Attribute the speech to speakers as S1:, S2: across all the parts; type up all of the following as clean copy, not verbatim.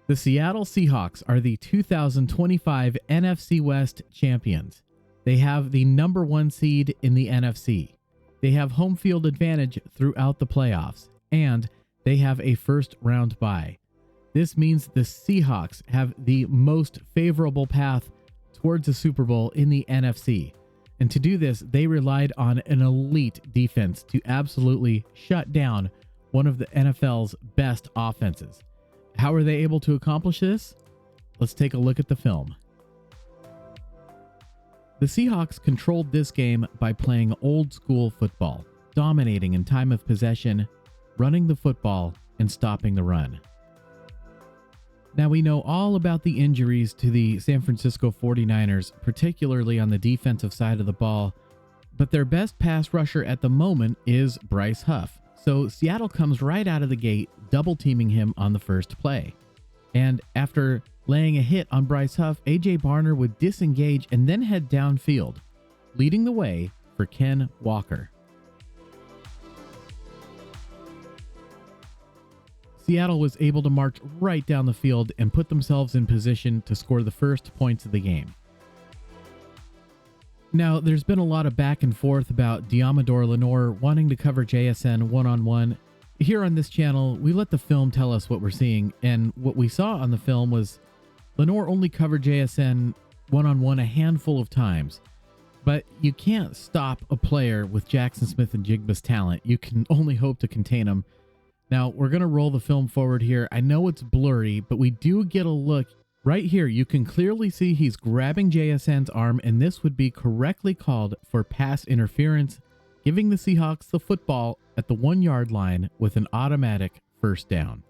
S1: The Seattle Seahawks are the 2025 NFC West champions. They have the number 1 seed in the NFC. They have home field advantage throughout the playoffs, and they have a first-round bye. This means the Seahawks have the most favorable path towards a Super Bowl in the NFC. And to do this, they relied on an elite defense to absolutely shut down one of the NFL's best offenses. How are they able to accomplish this? Let's take a look at the film. The Seahawks controlled this game by playing old school football, dominating in time of possession, running the football, and stopping the run. Now we know all about the injuries to the San Francisco 49ers, particularly on the defensive side of the ball, but their best pass rusher at the moment is Bryce Huff. So Seattle comes right out of the gate, double teaming him on the first play. And after laying a hit on Bryce Huff, A.J. Barner would disengage and then head downfield, leading the way for Ken Walker. Seattle was able to march right down the field and put themselves in position to score the first points of the game. Now, there's been a lot of back and forth about Deommodore Lenoir wanting to cover JSN one-on-one. Here on this channel, we let the film tell us what we're seeing, and what we saw on the film was Lenoir only covered JSN one-on-one a handful of times. But you can't stop a player with Jackson Smith and Jigba's talent. You can only hope to contain him. Now, we're going to roll the film forward here. I know it's blurry, but we do get a look. Right here, you can clearly see he's grabbing JSN's arm, and this would be correctly called for pass interference, giving the Seahawks the football at the 1-yard line with an automatic first down.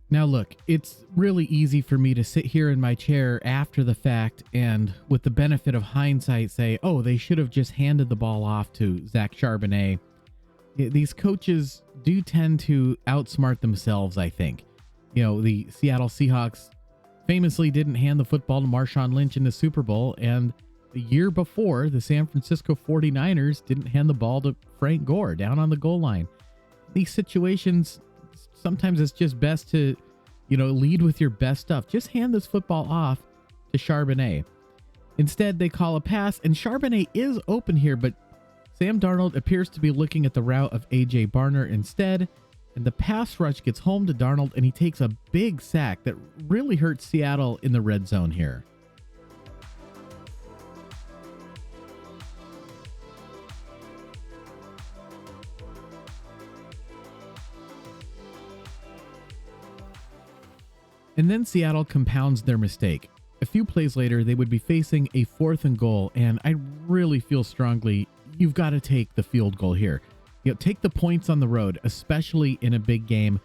S1: Now look, it's really easy for me to sit here in my chair after the fact and with the benefit of hindsight say, oh, they should have just handed the ball off to Zach Charbonnet. These coaches do tend to outsmart themselves, I think. You know, the Seattle Seahawks famously didn't hand the football to Marshawn Lynch in the Super Bowl, and the year before, the San Francisco 49ers didn't hand the ball to Frank Gore down on the goal line. These situations, sometimes it's just best to, lead with your best stuff. Just hand this football off to Charbonnet. Instead, they call a pass, and Charbonnet is open here, but Sam Darnold appears to be looking at the route of A.J. Barner instead, and the pass rush gets home to Darnold, and he takes a big sack that really hurts Seattle in the red zone here. And then Seattle compounds their mistake. A few plays later, they would be facing a 4th and goal, and I really feel strongly you've got to take the field goal here. Take the points on the road, especially in a big game.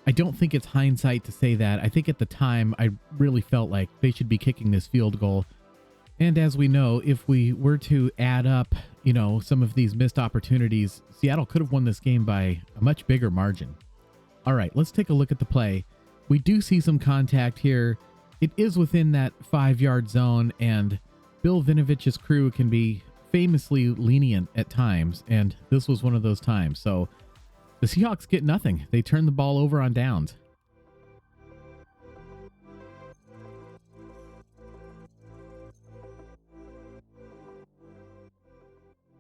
S1: I don't think it's hindsight to say that. I think at the time, I really felt like they should be kicking this field goal. And as we know, if we were to add up, some of these missed opportunities, Seattle could have won this game by a much bigger margin. All right, let's take a look at the play. We do see some contact here. It is within that 5-yard zone, and Bill Vinovich's crew can be famously lenient at times, and this was one of those times. So the Seahawks get nothing. They turn the ball over on downs.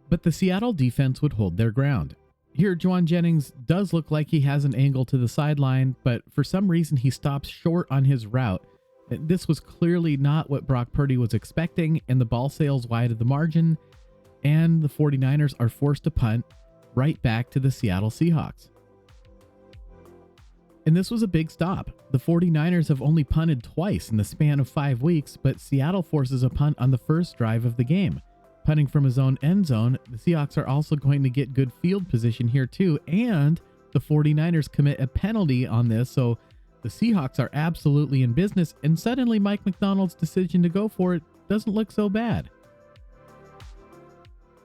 S1: But the Seattle defense would hold their ground. Here, Juwan Jennings does look like he has an angle to the sideline, but for some reason he stops short on his route. This was clearly not what Brock Purdy was expecting, and the ball sails wide of the margin, and the 49ers are forced to punt right back to the Seattle Seahawks. And this was a big stop. The 49ers have only punted twice in the span of 5 weeks, but Seattle forces a punt on the first drive of the game. Punting from his own end zone, the Seahawks are also going to get good field position here too, and the 49ers commit a penalty on this, so the Seahawks are absolutely in business, and suddenly Mike Macdonald's decision to go for it doesn't look so bad.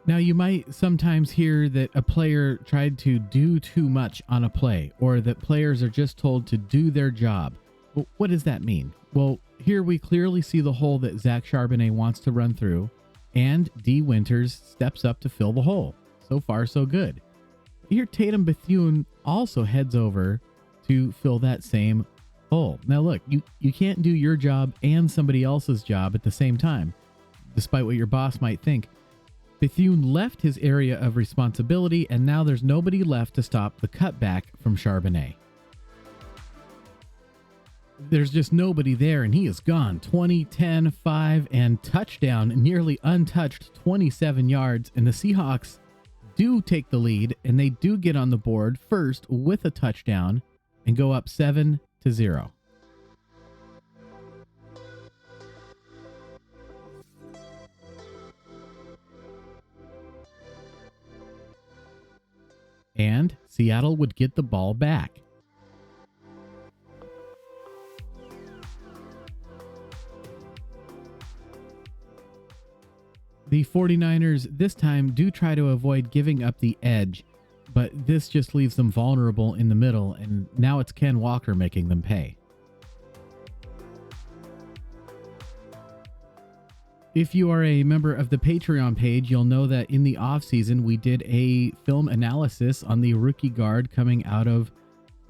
S1: Now, you might sometimes hear that a player tried to do too much on a play, or that players are just told to do their job. Well, what does that mean? Well, here we clearly see the hole that Zach Charbonnet wants to run through, and D. Winters steps up to fill the hole. So far, so good. Here, Tatum Bethune also heads over to fill that same hole. Now look, you can't do your job and somebody else's job at the same time, despite what your boss might think. Bethune left his area of responsibility, and now there's nobody left to stop the cutback from Charbonnet. There's just nobody there, and he is gone. 20, 10, 5, and touchdown, nearly untouched, 27 yards. And the Seahawks do take the lead, and they do get on the board first with a touchdown and go up 7-0. And Seattle would get the ball back. The 49ers this time do try to avoid giving up the edge, but this just leaves them vulnerable in the middle, and now it's Ken Walker making them pay. If you are a member of the Patreon page, you'll know that in the offseason we did a film analysis on the rookie guard coming out of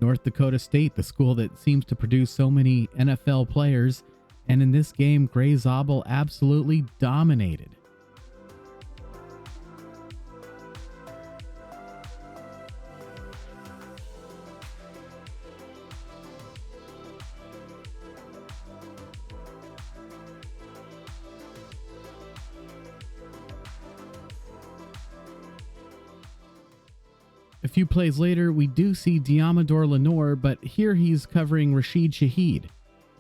S1: North Dakota State, the school that seems to produce so many NFL players. And in this game, Gray Zabel absolutely dominated. A few plays later, we do see Diamador Lenore, but here he's covering Rashid Shaheed.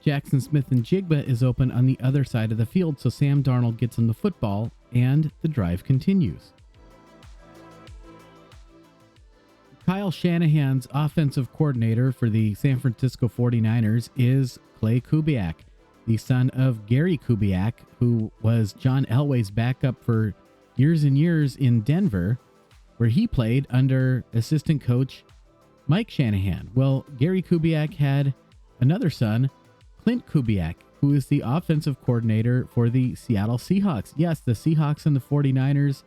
S1: Jackson Smith-Njigba is open on the other side of the field, so Sam Darnold gets him the football, and the drive continues. Kyle Shanahan's offensive coordinator for the San Francisco 49ers is Clay Kubiak, the son of Gary Kubiak, who was John Elway's backup for years and years in Denver, where he played under assistant coach Mike Shanahan. Well, Gary Kubiak had another son, Klint Kubiak, who is the offensive coordinator for the Seattle Seahawks. Yes, the Seahawks and the 49ers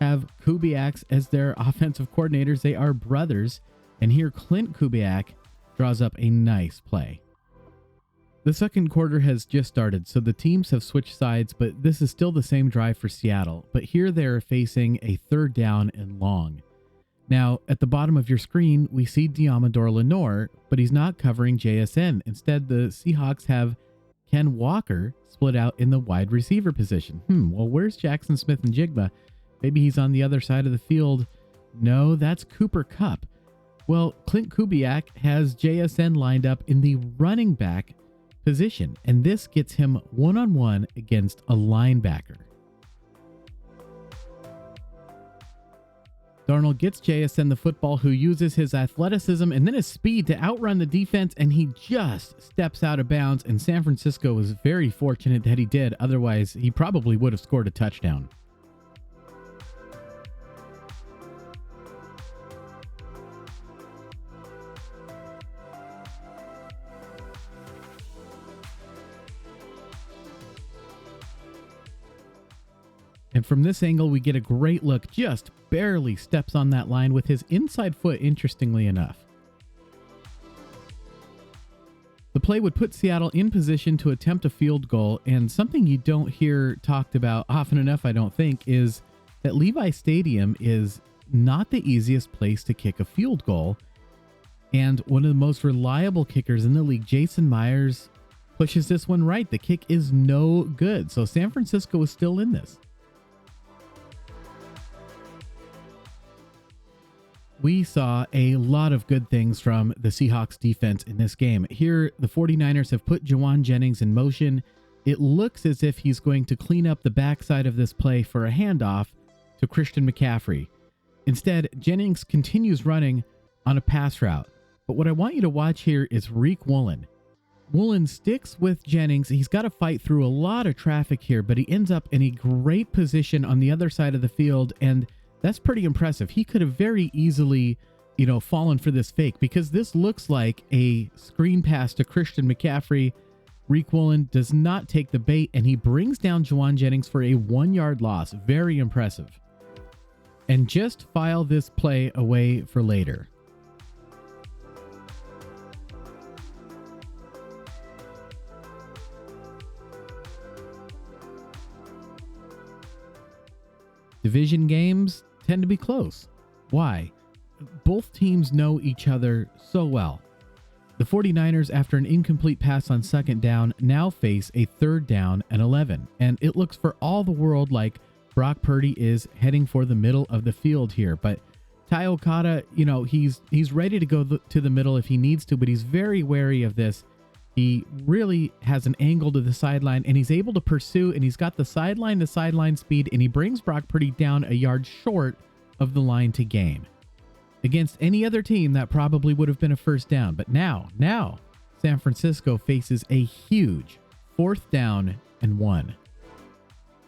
S1: have Kubiaks as their offensive coordinators. They are brothers. And here Klint Kubiak draws up a nice play. The second quarter has just started, so the teams have switched sides, but this is still the same drive for Seattle. But here they're facing a third down and long. Now, at the bottom of your screen, we see Diamador Lenore, but he's not covering JSN. Instead, the Seahawks have Ken Walker split out in the wide receiver position. Well, where's Jackson Smith-Njigba? Maybe he's on the other side of the field. No, that's Cooper Kupp. Well, Klint Kubiak has JSN lined up in the running back position, and this gets him one-on-one against a linebacker. Darnold gets JSN the football, who uses his athleticism and then his speed to outrun the defense, and he just steps out of bounds, and San Francisco was very fortunate that he did. Otherwise, he probably would have scored a touchdown. And from this angle, we get a great look. Just barely steps on that line with his inside foot, interestingly enough. The play would put Seattle in position to attempt a field goal, and something you don't hear talked about often enough, I don't think, is that Levi Stadium is not the easiest place to kick a field goal. And one of the most reliable kickers in the league, Jason Myers, pushes this one right. The kick is no good. So San Francisco is still in this. We saw a lot of good things from the Seahawks defense in this game. Here, the 49ers have put Juwan Jennings in motion. It looks as if he's going to clean up the backside of this play for a handoff to Christian McCaffrey. Instead, Jennings continues running on a pass route. But what I want you to watch here is Reek Woolen. Woolen sticks with Jennings. He's got to fight through a lot of traffic here, but he ends up in a great position on the other side of the field, and that's pretty impressive. He could have very easily, fallen for this fake, because this looks like a screen pass to Christian McCaffrey. Reek Woolen does not take the bait, and he brings down Juwan Jennings for a 1-yard loss. Very impressive. And just file this play away for later. Division games tend to be close. Why? Both teams know each other so well. The 49ers, after an incomplete pass on second down, now face a third down and 11, and it looks for all the world like Brock Purdy is heading for the middle of the field here. But Ty Okada, he's ready to go to the middle if he needs to, but he's very wary of this. He really has an angle to the sideline, and he's able to pursue, and he's got the sideline to sideline speed, and he brings Brock Purdy down a yard short of the line to gain. Against any other team, that probably would have been a first down. But now, San Francisco faces a huge 4th down and 1.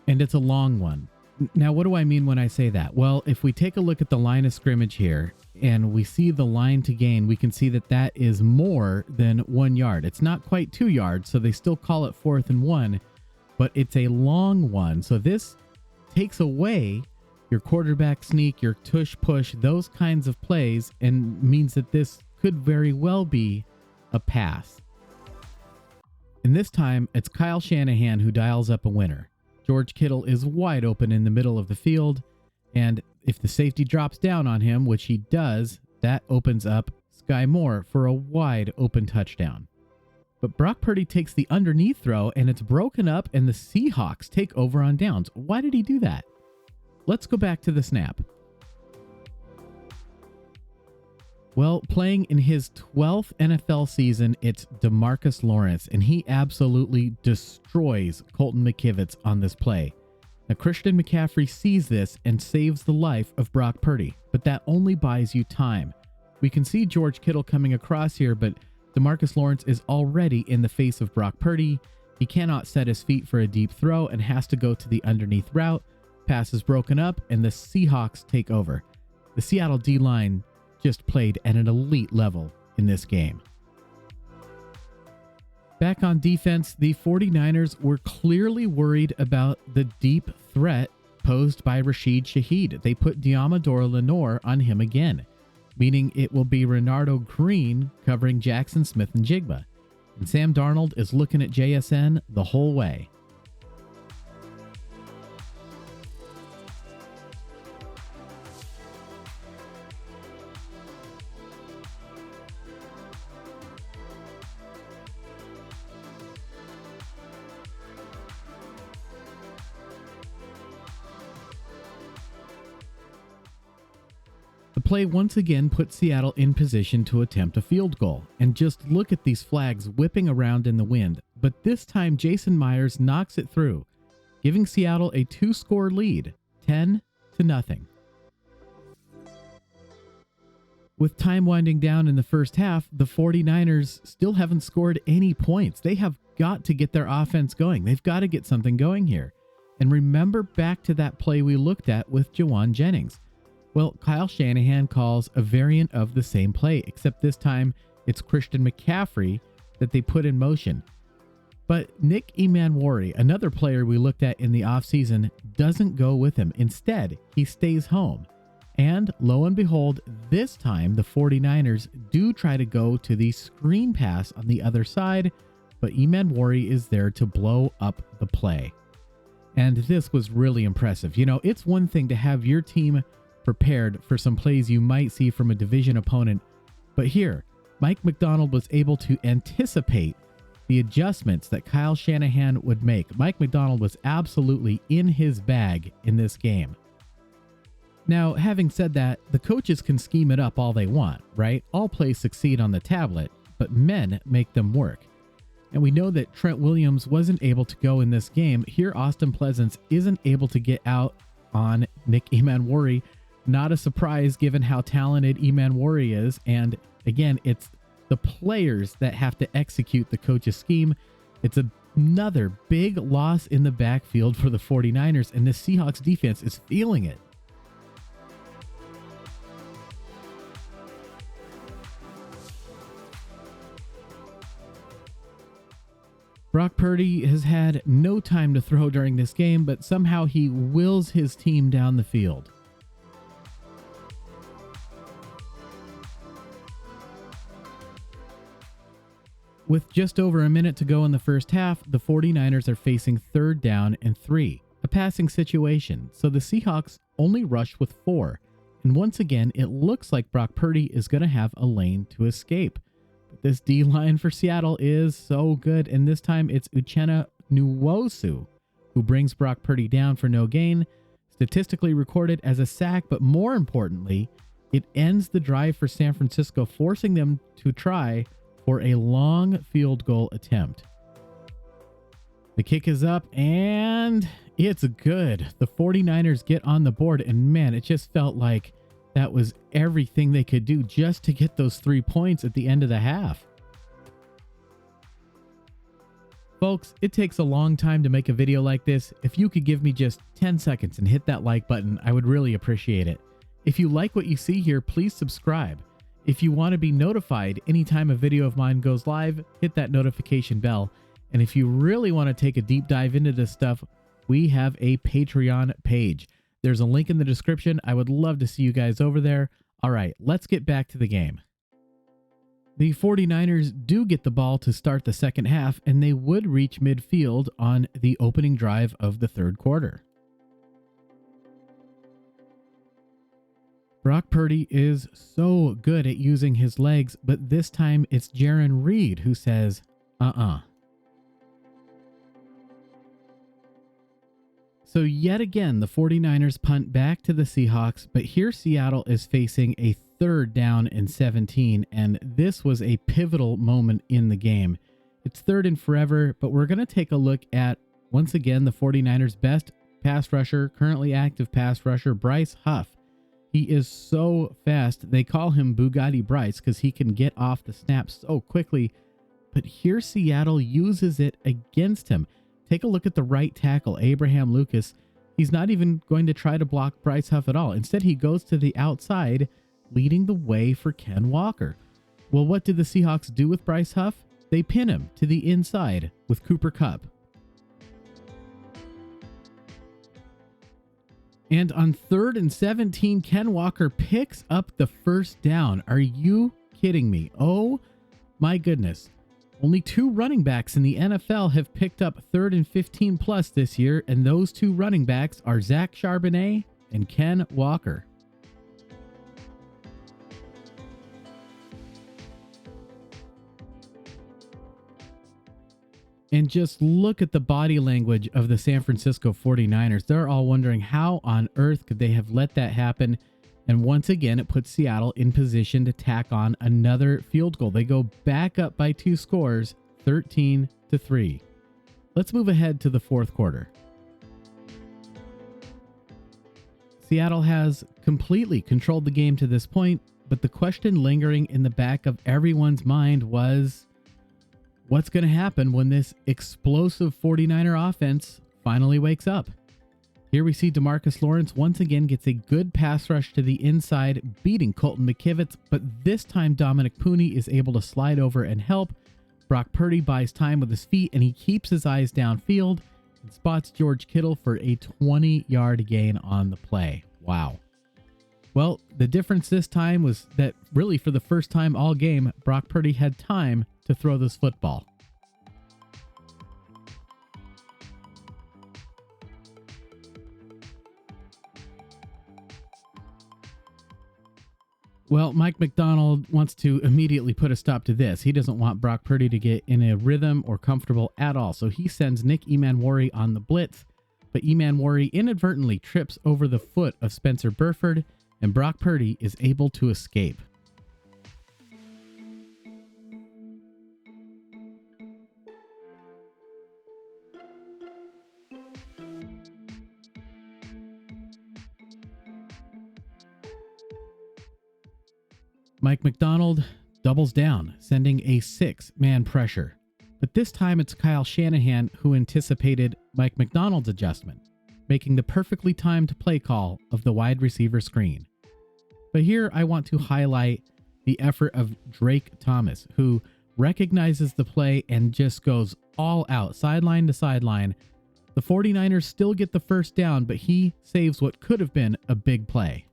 S1: And it's a long one. Now, what do I mean when I say that? Well, if we take a look at the line of scrimmage here and we see the line to gain, we can see that that is more than 1 yard. It's not quite 2 yards, so they still call it 4th and 1, but it's a long one. So this takes away your quarterback sneak, your tush push, those kinds of plays, and means that this could very well be a pass. And this time, it's Kyle Shanahan who dials up a winner. George Kittle is wide open in the middle of the field, and if the safety drops down on him, which he does, that opens up Sky Moore for a wide open touchdown. But Brock Purdy takes the underneath throw, and it's broken up, and the Seahawks take over on downs. Why did he do that? Let's go back to the snap. Well, playing in his 12th NFL season, it's DeMarcus Lawrence, and he absolutely destroys Colton McKivitz on this play. Now, Christian McCaffrey sees this and saves the life of Brock Purdy, but that only buys you time. We can see George Kittle coming across here, but DeMarcus Lawrence is already in the face of Brock Purdy. He cannot set his feet for a deep throw and has to go to the underneath route. Pass is broken up, and the Seahawks take over. The Seattle D-line just played at an elite level in this game. Back on defense, the 49ers were clearly worried about the deep threat posed by Rashid Shaheed. They put Diamador Lenore on him again, meaning it will be Renardo Green covering Jackson Smith and Jigba. And Sam Darnold is looking at JSN the whole way. The play once again put Seattle in position to attempt a field goal, and just look at these flags whipping around in the wind, but this time Jason Myers knocks it through, giving Seattle a 2-score lead, 10-0. With time winding down in the first half, the 49ers still haven't scored any points. They have got to get their offense going. They've got to get something going here. And remember back to that play we looked at with Jawan Jennings. Well, Kyle Shanahan calls a variant of the same play, except this time it's Christian McCaffrey that they put in motion. But Nick Emmanwori, another player we looked at in the offseason, doesn't go with him. Instead, he stays home. And lo and behold, this time the 49ers do try to go to the screen pass on the other side, but Emmanwori is there to blow up the play. And this was really impressive. You know, it's one thing to have your team prepared for some plays you might see from a division opponent, but here, Mike McDonald was able to anticipate the adjustments that Kyle Shanahan would make. Mike McDonald was absolutely in his bag in this game. Now, having said that, the coaches can scheme it up all they want, right? All plays succeed on the tablet, but men make them work. And we know that Trent Williams wasn't able to go in this game. Here, Austin Pleasance isn't able to get out on Nick Emmanwori. Not a surprise given how talented Emmanwori is. And again, it's the players that have to execute the coach's scheme. It's another big loss in the backfield for the 49ers, and the Seahawks defense is feeling it. Brock Purdy has had no time to throw during this game, but somehow he wills his team down the field. With just over a minute to go in the first half, the 49ers are facing 3rd down and 3. a passing situation, so the Seahawks only rushed with 4. And once again, it looks like Brock Purdy is going to have a lane to escape. But this D-line for Seattle is so good, and this time it's Uchenna Nwosu who brings Brock Purdy down for no gain, statistically recorded as a sack, but more importantly, it ends the drive for San Francisco, forcing them to try for a long field goal attempt. The kick is up, and it's good. The 49ers get on the board, and man, it just felt like that was everything they could do just to get those 3 points at the end of the half. Folks, it takes a long time to make a video like this. If you could give me just 10 seconds and hit that like button, I would really appreciate it. If you like what you see here, please subscribe. If you want to be notified anytime a video of mine goes live, hit that notification bell. And if you really want to take a deep dive into this stuff, we have a Patreon page. There's a link in the description. I would love to see you guys over there. All right, let's get back to the game. The 49ers do get the ball to start the second half, and they would reach midfield on the opening drive of the third quarter. Brock Purdy is so good at using his legs, but this time it's Jarran Reed who says, So yet again, the 49ers punt back to the Seahawks, but here Seattle is facing a 3rd down and 17, and this was a pivotal moment in the game. It's 3rd and forever, but we're going to take a look at, once again, the 49ers' best pass rusher, currently active pass rusher, Bryce Huff. He is so fast. They call him Bugatti Bryce because he can get off the snap so quickly, but here Seattle uses it against him. Take a look at the right tackle, Abraham Lucas. He's not even going to try to block Bryce Huff at all. Instead, he goes to the outside, leading the way for Ken Walker. Well, what did the Seahawks do with Bryce Huff? They pin him to the inside with Cooper Kupp. And on 3rd and 17, Ken Walker picks up the first down. Are you kidding me? Oh my goodness. Only 2 running backs in the NFL have picked up 3rd and 15 plus this year, and those 2 running backs are Zach Charbonnet and Ken Walker. And just look at the body language of the San Francisco 49ers. They're all wondering how on earth could they have let that happen. And once again, it puts Seattle in position to tack on another field goal. They go back up by 2 scores, 13-3. Let's move ahead to the fourth quarter. Seattle has completely controlled the game to this point, but the question lingering in the back of everyone's mind was, what's going to happen when this explosive 49er offense finally wakes up? Here we see DeMarcus Lawrence once again gets a good pass rush to the inside, beating Colton McKivitz, but this time Dominic Pooney is able to slide over and help. Brock Purdy buys time with his feet, and he keeps his eyes downfield and spots George Kittle for a 20-yard gain on the play. Wow. Well, the difference this time was that really for the first time all game, Brock Purdy had time to throw this football. Well, Mike Macdonald wants to immediately put a stop to this. He doesn't want Brock Purdy to get in a rhythm or comfortable at all. So he sends Nick Emmanwori on the blitz, but Emmanwori inadvertently trips over the foot of Spencer Burford, and Brock Purdy is able to escape. Mike Macdonald doubles down, sending a 6-man pressure. But this time it's Kyle Shanahan who anticipated Mike Macdonald's adjustment, making the perfectly timed play call of the wide receiver screen. But here I want to highlight the effort of Drake Thomas, who recognizes the play and just goes all out, sideline to sideline. The 49ers still get the first down, but he saves what could have been a big play.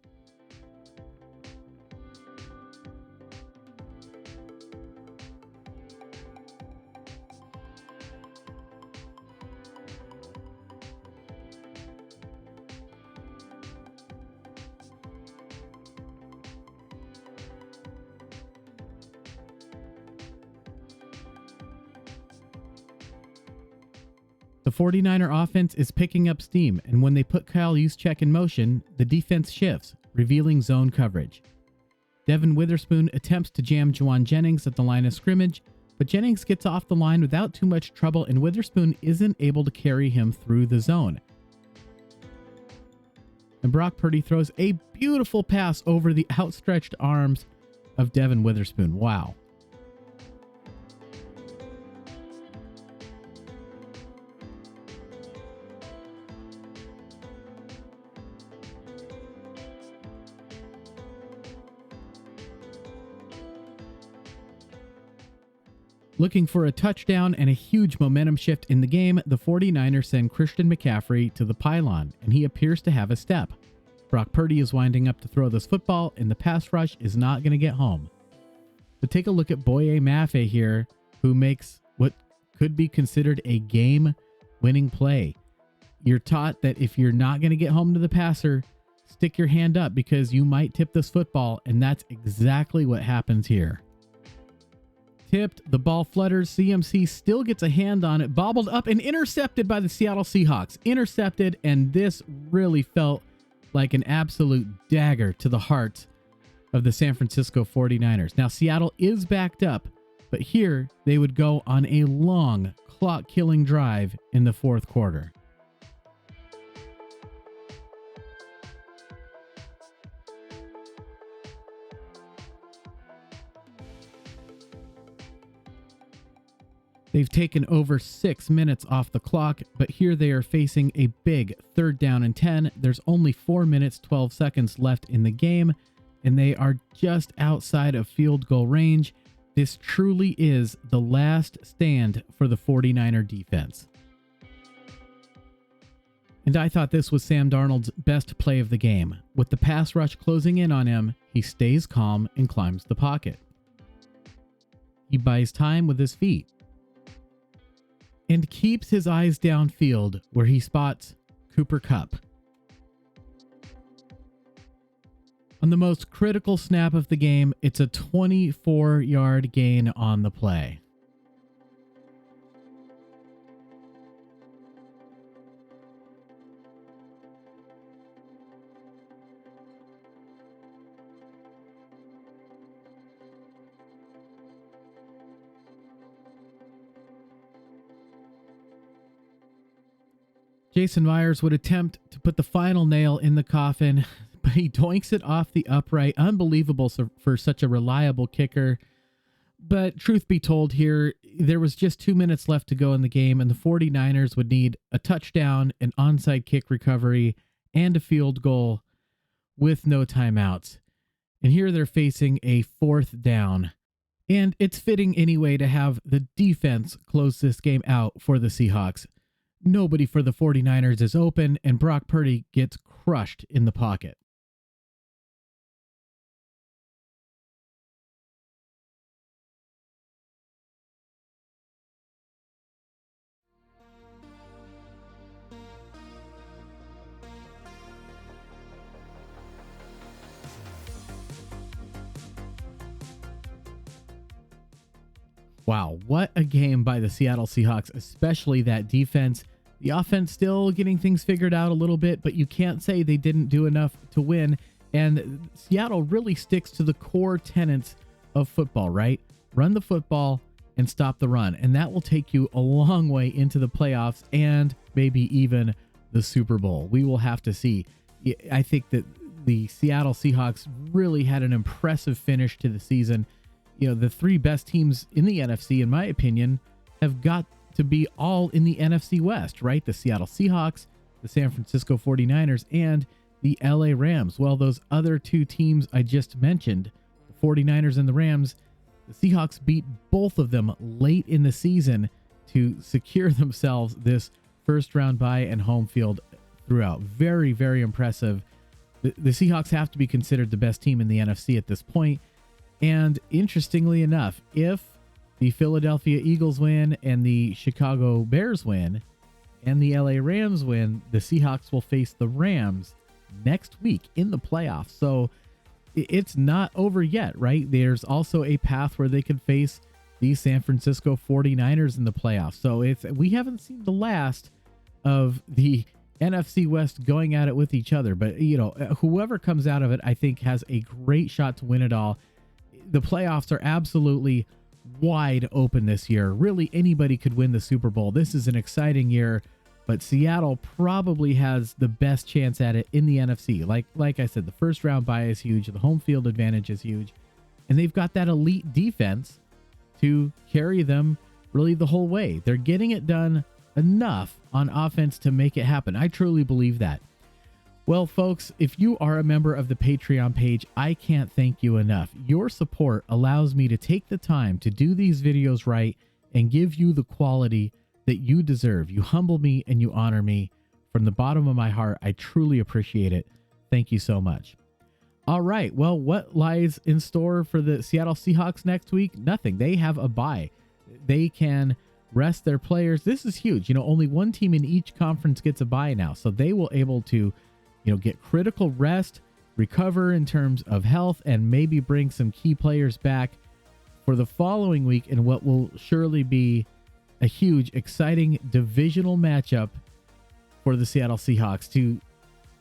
S1: The 49er offense is picking up steam, and when they put Kyle Juszczyk in motion, the defense shifts, revealing zone coverage. Devin Witherspoon attempts to jam Juwan Jennings at the line of scrimmage, but Jennings gets off the line without too much trouble, and Witherspoon isn't able to carry him through the zone. And Brock Purdy throws a beautiful pass over the outstretched arms of Devin Witherspoon. Wow. Looking for a touchdown and a huge momentum shift in the game, the 49ers send Christian McCaffrey to the pylon, and he appears to have a step. Brock Purdy is winding up to throw this football, and the pass rush is not going to get home. But take a look at Boye Mafe here, who makes what could be considered a game-winning play. You're taught that if you're not going to get home to the passer, stick your hand up because you might tip this football, and that's exactly what happens here. Tipped, the ball flutters, CMC still gets a hand on it, bobbled up and intercepted by the Seattle Seahawks. Intercepted, and this really felt like an absolute dagger to the heart of the San Francisco 49ers. Now, Seattle is backed up, but here they would go on a long clock-killing drive in the fourth quarter. They've taken over 6 minutes off the clock, but here they are facing a big 3rd down and 10. There's only 4 minutes, 12 seconds left in the game, and they are just outside of field goal range. This truly is the last stand for the 49er defense. And I thought this was Sam Darnold's best play of the game. With the pass rush closing in on him, he stays calm and climbs the pocket. He buys time with his feet and keeps his eyes downfield where he spots Cooper Kupp. On the most critical snap of the game, it's a 24-yard gain on the play. Jason Myers would attempt to put the final nail in the coffin, but he doinks it off the upright. Unbelievable for such a reliable kicker. But truth be told here, there was just 2 minutes left to go in the game, and the 49ers would need a touchdown, an onside kick recovery, and a field goal with no timeouts. And here they're facing a 4th down. And it's fitting anyway to have the defense close this game out for the Seahawks. Nobody for the 49ers is open, and Brock Purdy gets crushed in the pocket. Wow, what a game by the Seattle Seahawks, especially that defense. The offense still getting things figured out a little bit, but you can't say they didn't do enough to win. And Seattle really sticks to the core tenets of football, right? Run the football and stop the run. And that will take you a long way into the playoffs and maybe even the Super Bowl. We will have to see. I think that the Seattle Seahawks really had an impressive finish to the season. You know, the 3 best teams in the NFC, in my opinion, have got to be all in the NFC West, right? The Seattle Seahawks, the San Francisco 49ers, and the LA Rams. Well, those other 2 teams I just mentioned, the 49ers and the Rams, the Seahawks beat both of them late in the season to secure themselves this first round bye and home field throughout. Very, very impressive. The Seahawks have to be considered the best team in the NFC at this point. And interestingly enough, if the Philadelphia Eagles win and the Chicago Bears win and the LA Rams win, the Seahawks will face the Rams next week in the playoffs. So it's not over yet, right? There's also a path where they could face the San Francisco 49ers in the playoffs. So we haven't seen the last of the NFC West going at it with each other. But, whoever comes out of it, I think, has a great shot to win it all. The playoffs are absolutely wide open this year. Really, anybody could win the Super Bowl. This is an exciting year, but Seattle probably has the best chance at it in the NFC. Like I said, the first round bye is huge. The home field advantage is huge. And they've got that elite defense to carry them really the whole way. They're getting it done enough on offense to make it happen. I truly believe that. Well, folks, if you are a member of the Patreon page, I can't thank you enough. Your support allows me to take the time to do these videos right and give you the quality that you deserve. You humble me and you honor me. From the bottom of my heart, I truly appreciate it. Thank you so much. All right. Well, what lies in store for the Seattle Seahawks next week? Nothing. They have a bye. They can rest their players. This is huge. Only one team in each conference gets a bye now. So they will able to, get critical rest, recover in terms of health, and maybe bring some key players back for the following week in what will surely be a huge, exciting divisional matchup for the Seattle Seahawks to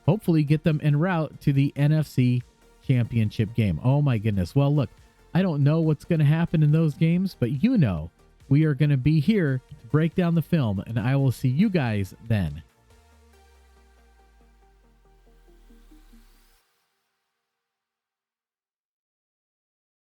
S1: hopefully get them en route to the NFC Championship game. Oh my goodness. Well, look, I don't know what's going to happen in those games, but we are going to be here to break down the film, and I will see you guys then.